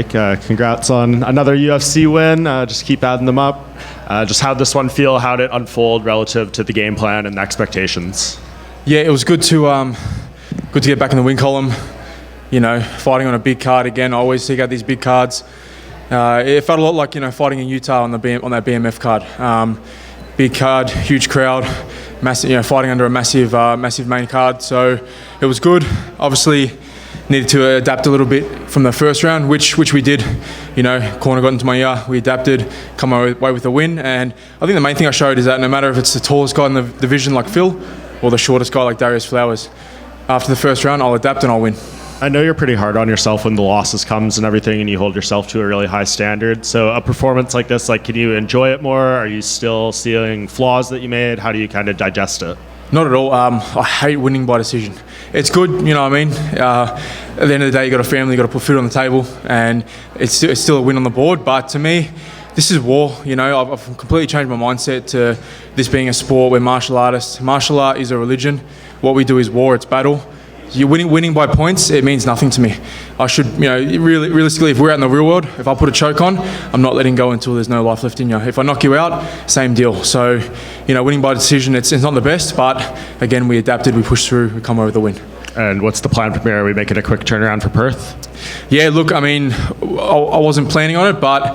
Congrats on another UFC win. Just keep adding them up. Just how'd this one feel? How'd it unfold relative to the game plan and expectations? Yeah, it was good to get back in the win column. You know, fighting on a big card again. I always seek out these big cards. It felt a lot like, fighting in Utah on that BMF card. Big card, huge crowd, massive. Fighting under a massive main card. So it was good. Obviously, needed to adapt a little bit from the first round, which we did. Corner got into my ear, we adapted, come away with a win. And I think the main thing I showed is that no matter if it's the tallest guy in the division like Phil or the shortest guy like Darius Flowers, after the first round, I'll adapt and I'll win. I know you're pretty hard on yourself when the losses comes and everything, and you hold yourself to a really high standard. So a performance like this, can you enjoy it more? Are you still seeing flaws that you made? How do you kind of digest it? Not at all. I hate winning by decision. It's good, you know what I mean? At the end of the day, you got a family, you got to put food on the table, and it's still a win on the board. But to me, this is war. I've completely changed my mindset to this being a sport. We're martial artists. Martial art is a religion. What we do is war. It's battle. You're winning by points, it means nothing to me. I should, realistically, if we're out in the real world, if I put a choke on, I'm not letting go until there's no life left in you. If I knock you out, same deal. So, winning by decision, it's not the best, but again, we adapted, we pushed through, we come over the win. And what's the plan from here? Are we making a quick turnaround for Perth? Yeah, look, I wasn't planning on it, but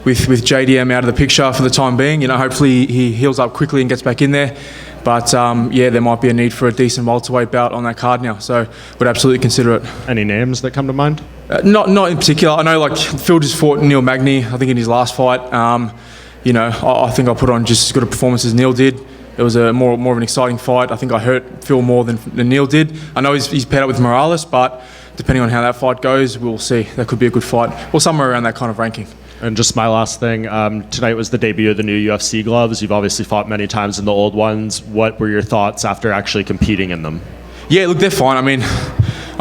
with JDM out of the picture for the time being, hopefully he heals up quickly and gets back in there. But there might be a need for a decent welterweight bout on that card now, so would absolutely consider it. Any names that come to mind? Not in particular. I know Phil just fought Magny, I think in his last fight. I think I put on just as good a performance as Neil did. It was a more of an exciting fight. I think I hurt Phil more than Neil did. I know he's paired up with Morales, but depending on how that fight goes, we'll see. That could be a good fight, or somewhere around that kind of ranking. And just my last thing, tonight was the debut of the new UFC gloves. You've obviously fought many times in the old ones. What were your thoughts after actually competing in them? Yeah, look, they're fine.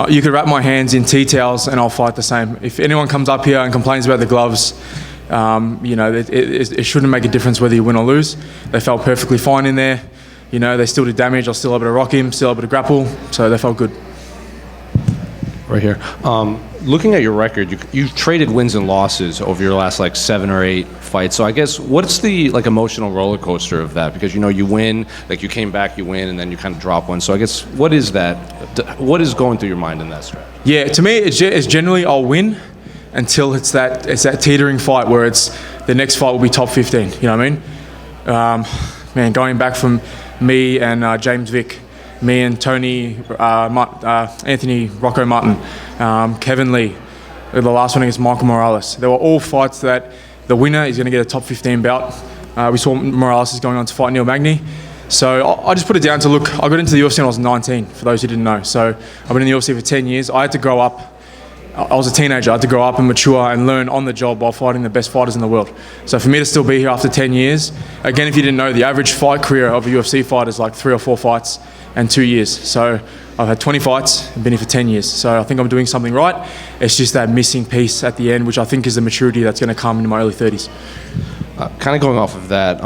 You could wrap my hands in tea towels and I'll fight the same. If anyone comes up here and complains about the gloves, it shouldn't make a difference whether you win or lose. They felt perfectly fine in there. They still did damage. I was still able to rock him, still able to grapple, so they felt good. Right here. Looking at your record, you've traded wins and losses over your last 7 or 8 fights. So I guess what's the emotional roller coaster of that? Because you win, you came back, you win, and then you kind of drop one. So I guess what is that? What is going through your mind in that stretch? Yeah, to me, it's generally I'll win until it's that teetering fight where it's the next fight will be top 15. You know what I mean? Going back from me and James Vick. Me and Tony, Anthony Rocco Martin, Kevin Lee, the last one against Michael Morales. They were all fights that the winner is going to get a top 15 bout. We saw Morales is going on to fight Magny. So I just put it down to, look, I got into the UFC when I was 19, for those who didn't know. So I've been in the UFC for 10 years. I had to grow up. I was a teenager. I had to grow up and mature and learn on the job while fighting the best fighters in the world. So for me to still be here after 10 years, again, if you didn't know, the average fight career of a UFC fighter is 3 or 4 fights and 2 years. So I've had 20 fights and been here for 10 years. So I think I'm doing something right. It's just that missing piece at the end, which I think is the maturity that's going to come in my early 30s. Kind of going off of that,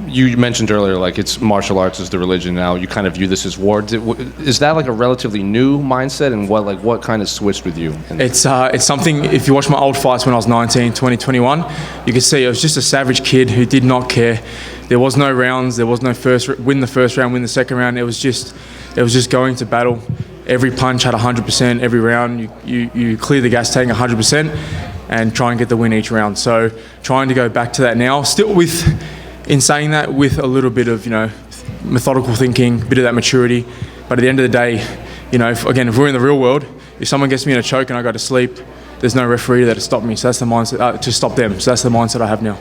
you mentioned earlier, it's martial arts is the religion now. You kind of view this as war. Is that a relatively new mindset, and what kind of switched with you? It's something, if you watch my old fights when I was 19, 20, 21, you can see I was just a savage kid who did not care. There was no rounds, there was no win the first round, win the second round. It was just going to battle. Every punch had 100%, every round you clear the gas tank 100%. And try and get the win each round. So trying to go back to that now, still with a little bit of methodical thinking, a bit of that maturity. But at the end of the day, if we're in the real world, if someone gets me in a choke and I go to sleep, there's no referee there to stop me. So that's the mindset to stop them. So that's the mindset I have now.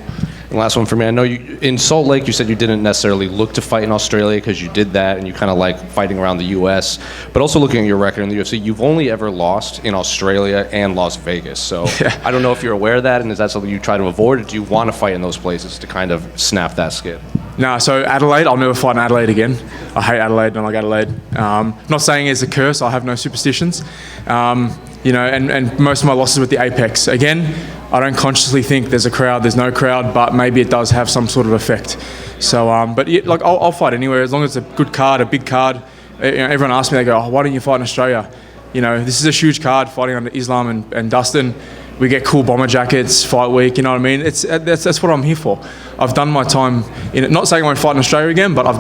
And last one for me. I know you in Salt Lake. You said you didn't necessarily look to fight in Australia because you did that, and you kind of like fighting around the U.S. But also looking at your record in the UFC, you've only ever lost in Australia and Las Vegas. So yeah. I don't know if you're aware of that, and is that something you try to avoid, or do you want to fight in those places to kind of snap that skid? No, so Adelaide, I'll never fight in Adelaide again. I hate Adelaide, don't like Adelaide. Not saying it's a curse, I have no superstitions. And most of my losses with the Apex. Again, I don't consciously think there's a crowd, there's no crowd, but maybe it does have some sort of effect. So, I'll fight anywhere as long as it's a good card, a big card. Everyone asks me, they go, why don't you fight in Australia? This is a huge card, fighting under Islam and Dustin. we get cool bomber jackets, fight week, you know what I mean? That's what I'm here for. I've done my time in it. Not saying I won't fight in Australia again, but I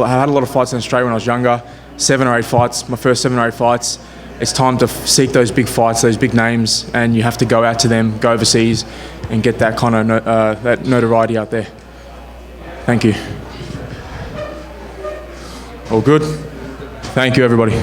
had a lot of fights in Australia when I was younger. 7 or 8 fights, my first 7 or 8 fights. It's time to seek those big fights, those big names, and you have to go out to them, go overseas, and get that kind of that notoriety out there. Thank you. All good? Thank you, everybody.